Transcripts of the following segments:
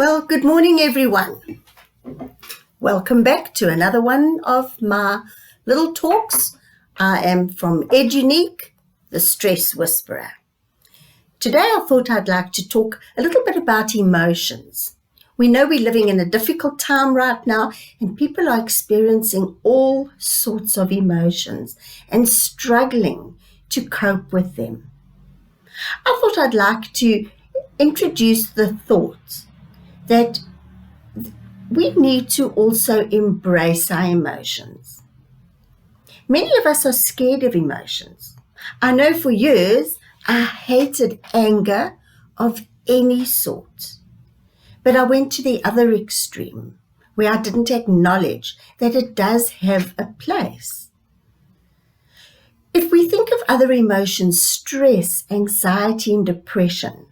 Well, good morning, everyone. Welcome back to another one of my little talks. I am from EdUnique, the Stress Whisperer. Today, I thought I'd like to talk a little bit about emotions. We know we're living in a difficult time right now, and people are experiencing all sorts of emotions and struggling to cope with them. I thought I'd like to introduce the thought that we need to also embrace our emotions. Many of us are scared of emotions. I know for years I hated anger of any sort. But I went to the other extreme where I didn't acknowledge that it does have a place. If we think of other emotions, stress, anxiety, and depression,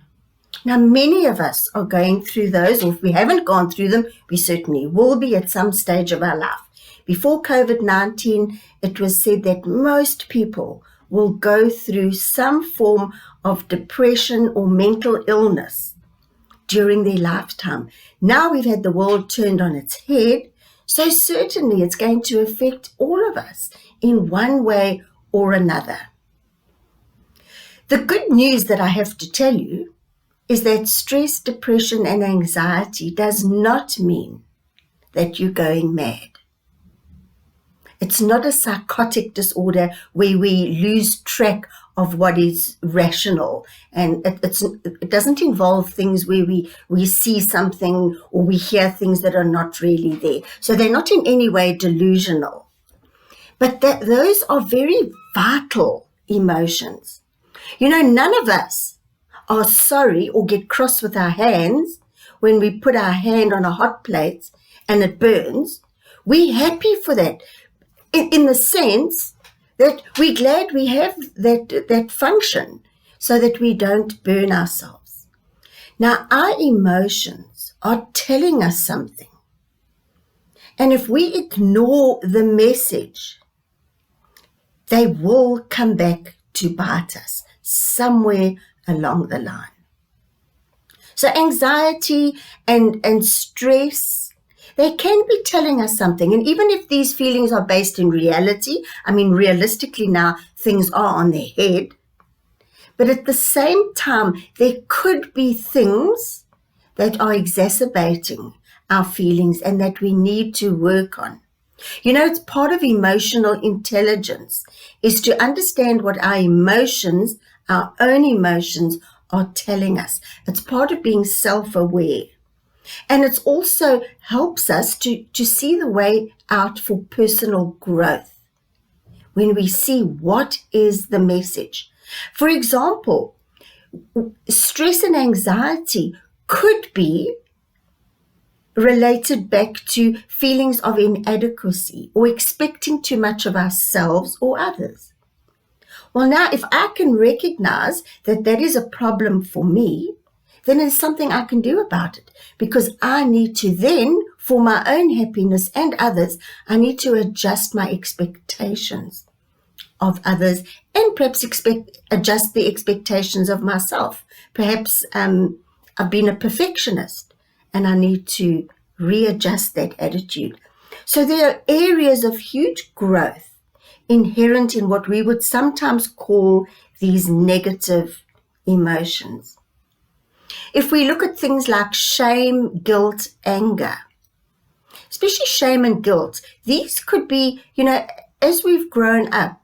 now, many of us are going through those, or if we haven't gone through them, we certainly will be at some stage of our life. Before COVID-19, it was said that most people will go through some form of depression or mental illness during their lifetime. Now we've had the world turned on its head, so certainly it's going to affect all of us in one way or another. The good news that I have to tell you is that stress, depression, and anxiety does not mean that you're going mad. It's not a psychotic disorder where we lose track of what is rational, and it doesn't involve things where we see something or we hear things that are not really there. So they're not in any way delusional. But those are very vital emotions. You know, none of us are sorry or get cross with our hands when we put our hand on a hot plate and it burns. We're happy for that in the sense that we're glad we have that function so that we don't burn ourselves. Now, our emotions are telling us something. And if we ignore the message, they will come back to bite us somewhere along the line. So anxiety and stress, they can be telling us something. And even if these feelings are based in reality, I mean, realistically now, things are on their head. But at the same time, there could be things that are exacerbating our feelings and that we need to work on. You know, it's part of emotional intelligence is to understand what our emotions, our own emotions, are telling us. It's part of being self-aware. And it also helps us to see the way out for personal growth when we see what is the message. For example, stress and anxiety could be related back to feelings of inadequacy or expecting too much of ourselves or others. Well, now, if I can recognize that that is a problem for me, then it's something I can do about it, because I need to then, for my own happiness and others, I need to adjust my expectations of others and perhaps adjust the expectations of myself. Perhaps I've been a perfectionist and I need to readjust that attitude. So there are areas of huge growth inherent in what we would sometimes call these negative emotions. If we look at things like shame, guilt, anger, especially shame and guilt, these could be, you know, as we've grown up,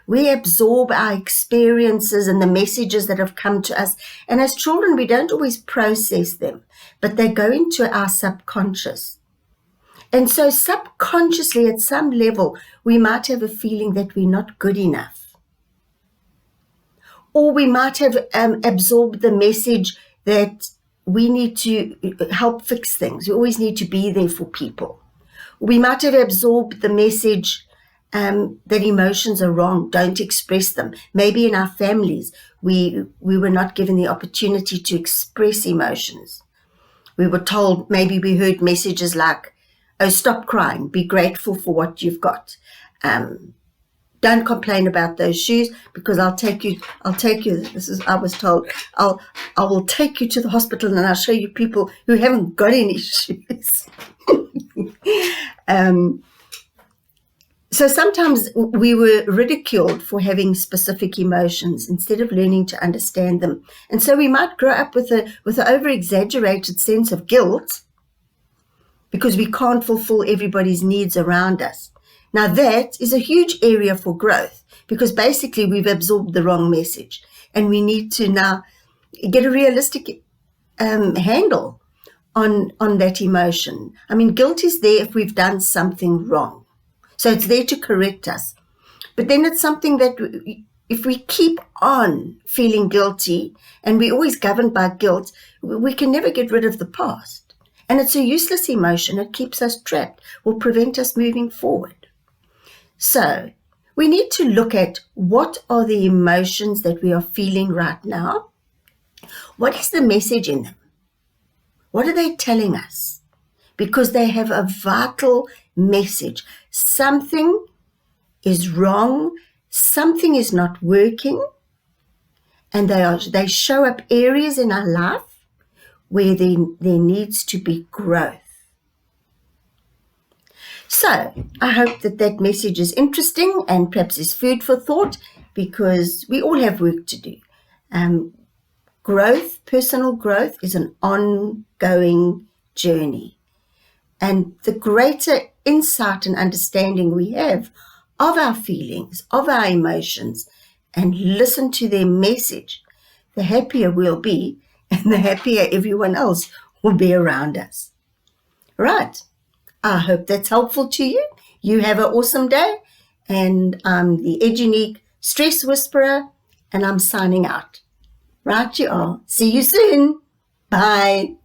we absorb our experiences and the messages that have come to us. And as children, we don't always process them, but they go into our subconscious. And so subconsciously, at some level, we might have a feeling that we're not good enough. Or we might have absorbed the message that we need to help fix things. We always need to be there for people. We might have absorbed the message that emotions are wrong, don't express them. Maybe in our families, we were not given the opportunity to express emotions. We were told, maybe we heard messages like, oh, stop crying, be grateful for what you've got. Don't complain about those shoes, because I was told, I will take you to the hospital and I'll show you people who haven't got any shoes. So sometimes we were ridiculed for having specific emotions instead of learning to understand them. And so we might grow up with an over-exaggerated sense of guilt because we can't fulfill everybody's needs around us. Now that is a huge area for growth, because basically we've absorbed the wrong message, and we need to now get a realistic handle on that emotion. I mean, guilt is there if we've done something wrong. So it's there to correct us. But then it's something that if we keep on feeling guilty and we're always governed by guilt, we can never get rid of the past. And it's a useless emotion. It keeps us trapped, will prevent us moving forward. So we need to look at what are the emotions that we are feeling right now. What is the message in them? What are they telling us? Because they have a vital message. Something is wrong, something is not working, and they show up areas in our life where there needs to be growth. So I hope that message is interesting and perhaps is food for thought, because we all have work to do. Personal growth is an ongoing journey. And the greater insight and understanding we have of our feelings, of our emotions, and listen to their message, the happier we'll be, and the happier everyone else will be around us. Right. I hope that's helpful to you. You have an awesome day. And I'm the Edunique Stress Whisperer, and I'm signing out. Right you are. See you soon. Bye.